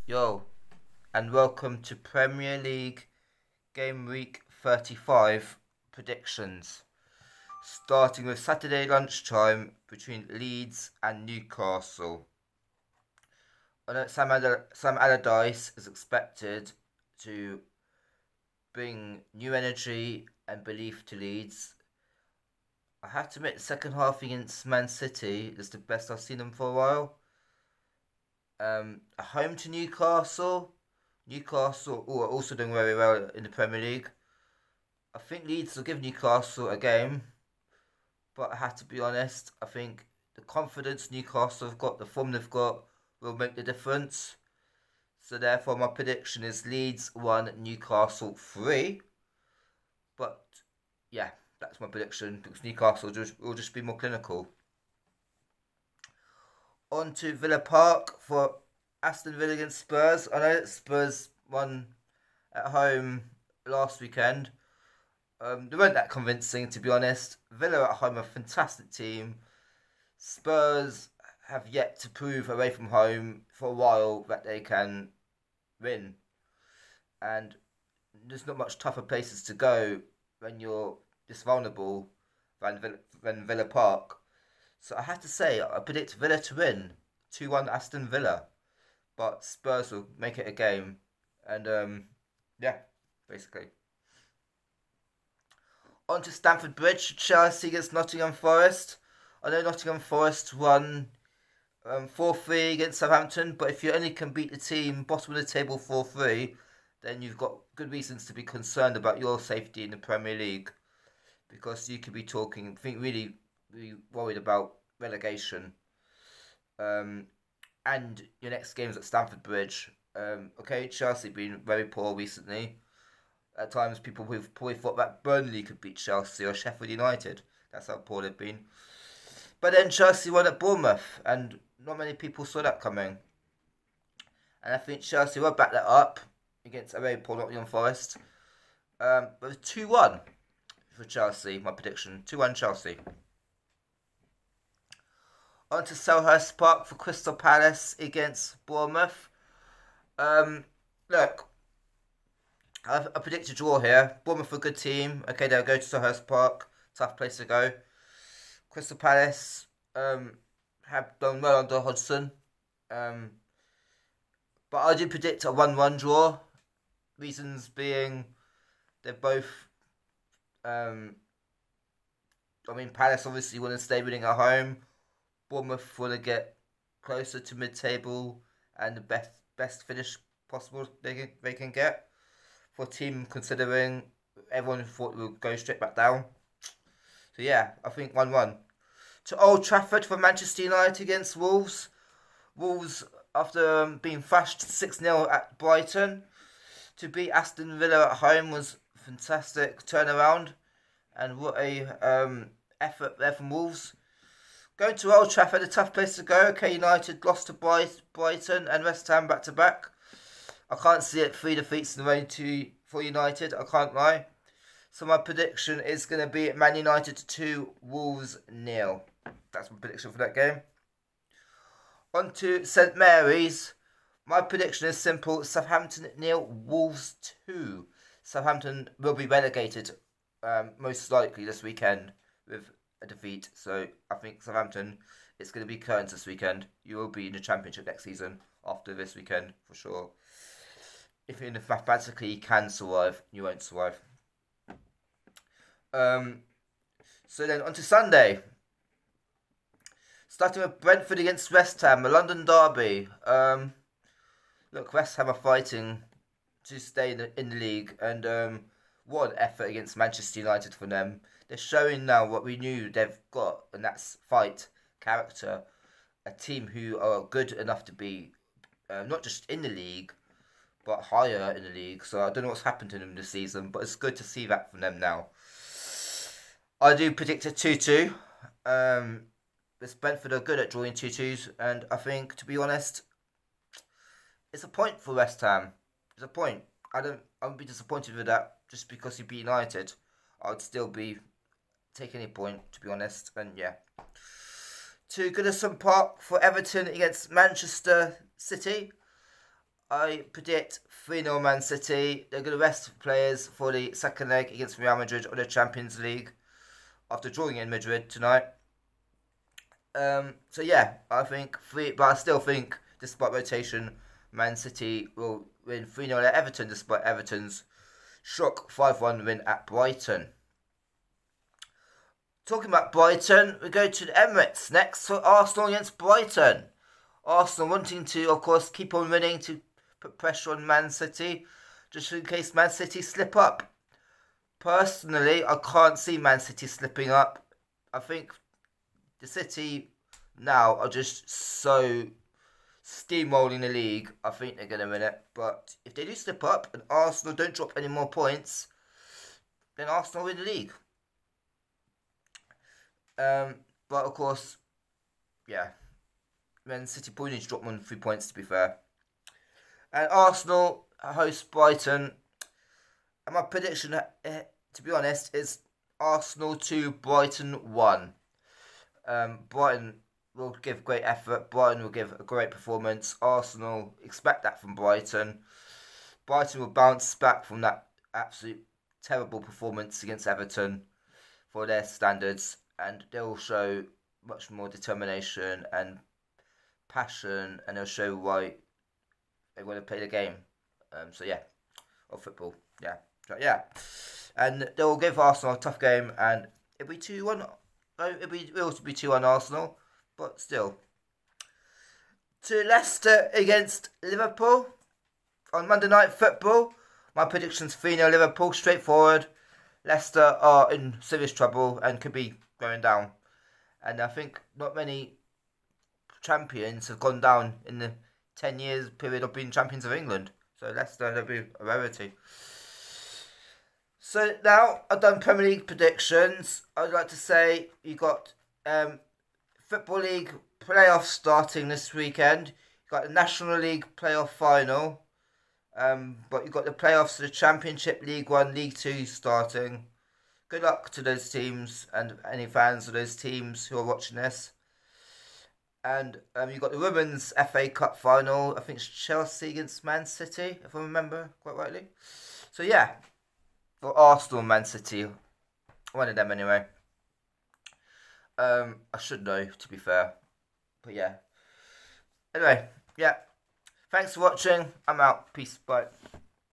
Yo, and welcome to Premier League Game Week 35 predictions. Starting with Saturday lunchtime between Leeds and Newcastle. I know Sam Allardyce is expected to bring new energy and belief to Leeds. I have to admit, the second half against Man City is the best I've seen them for a while. Home to Newcastle. Newcastle are also doing very well in the Premier League. I think Leeds will give Newcastle a game, but I have to be honest. I think the confidence Newcastle have got, the form they've got, will make the difference. So therefore, my prediction is Leeds 1, Newcastle 3. But yeah, that's my prediction because Newcastle will just be more clinical. On to Villa Park for Aston Villa against Spurs. I know that Spurs won at home last weekend. They weren't that convincing, to be honest. Villa at home are a fantastic team. Spurs have yet to prove away from home for a while that they can win. And there's not much tougher places to go when you're this vulnerable than Villa Park. So I have to say, I predict Villa to win 2-1 Aston Villa. But Spurs will make it a game. And yeah, basically. On to Stamford Bridge, Chelsea against Nottingham Forest. I know Nottingham Forest won 4-3 against Southampton, but if you only can beat the team bottom of the table 4-3, then you've got good reasons to be concerned about your safety in the Premier League. Because you could be talking, I think, really worried about relegation. And your next game is at Stamford Bridge. Okay, Chelsea have been very poor recently. At times, people have probably thought that Burnley could beat Chelsea or Sheffield United. That's how poor they've been. But then Chelsea won at Bournemouth, and not many people saw that coming. And I think Chelsea will back that up against a very poor Nottingham Forest. But it's 2-1 for Chelsea, my prediction. 2-1 Chelsea. On to Selhurst Park for Crystal Palace against Bournemouth. Look, I predict a draw here. Bournemouth are a good team. Okay, they'll go to Selhurst Park. Tough place to go. Crystal Palace have done well under Hodgson. But I do predict a 1-1 draw. Reasons being, they're both... Palace obviously want to stay winning at home. Bournemouth want to get closer to mid-table and the best finish possible they can get. For a team considering everyone thought it would go straight back down. So yeah, I think 1-1. To Old Trafford for Manchester United against Wolves. Wolves, after being thrashed 6-0 at Brighton, to beat Aston Villa at home was a fantastic turnaround. And what a effort there from Wolves. Going to Old Trafford, a tough place to go. Okay, United lost to Brighton and West Ham back to back. I can't see it 3 defeats in a row for United. I can't lie. So my prediction is going to be Man United 2, Wolves 0. That's my prediction for that game. On to St Mary's. My prediction is simple. Southampton 0, Wolves 2. Southampton will be relegated most likely this weekend with a defeat. So I think Southampton, it's going to be curtains this weekend. You will be in the Championship next season after this weekend for sure. If mathematically you can survive, you won't survive. So then on to Sunday. Starting with Brentford against West Ham, a London derby. Look, West Ham are fighting to stay in the league, and what an effort against Manchester United for them. They're showing now what we knew they've got, and that's fight, character. A team who are good enough to be not just in the league, but higher in the league. So I don't know what's happened to them this season, but it's good to see that from them now. I do predict a 2-2. This Brentford are good at drawing 2-2s, and I think, to be honest, it's a point for West Ham. It's a point. I wouldn't be disappointed with that just because you beat United. I would still be taking any point, to be honest. And yeah. To Goodison Park for Everton against Manchester City. I predict 3-0 Man City. They're going to rest players for the second leg against Real Madrid or the Champions League after drawing in Madrid tonight. So yeah, I think but I still think, despite rotation, Man City will win 3-0 at Everton, despite Everton's shock 5-1 win at Brighton. Talking about Brighton, we go to the Emirates next for Arsenal against Brighton. Arsenal wanting to, of course, keep on winning to put pressure on Man City, just in case Man City slip up. Personally, I can't see Man City slipping up. I think the City now are just so steamrolling the league. I think they're going to win it. But if they do slip up and Arsenal don't drop any more points, then Arsenal win the league. But of course, yeah, Man City probably need to drop more than 3 points, to be fair. And Arsenal host Brighton. And my prediction, to be honest, is Arsenal 2, Brighton 1. Brighton will give great effort. Brighton will give a great performance. Arsenal expect that from Brighton. Brighton will bounce back from that absolute terrible performance against Everton for their standards. And they will show much more determination and passion. And they'll show why they want to play the game. So yeah, or football. Yeah. So, yeah. And they will give Arsenal a tough game. And it'll be 2-1. It'll also be 2-1 Arsenal. But still. To Leicester against Liverpool on Monday Night Football. My prediction's 3-0 Liverpool. Straightforward. Leicester are in serious trouble and could be going down. And I think not many champions have gone down in the 10 years period of being champions of England. So Leicester, they'll be a rarity. So now I've done Premier League predictions. I'd like to say you got Football League playoffs starting this weekend. You've got the National League playoff final. But you've got the playoffs to the Championship, League 1, League 2 starting. Good luck to those teams and any fans of those teams who are watching this. And you've got the Women's FA Cup final. I think it's Chelsea against Man City, if I remember quite rightly. So yeah, for Arsenal, Man City, one of them anyway. I should know, to be fair. But yeah. Anyway, yeah. Thanks for watching. I'm out. Peace. Bye.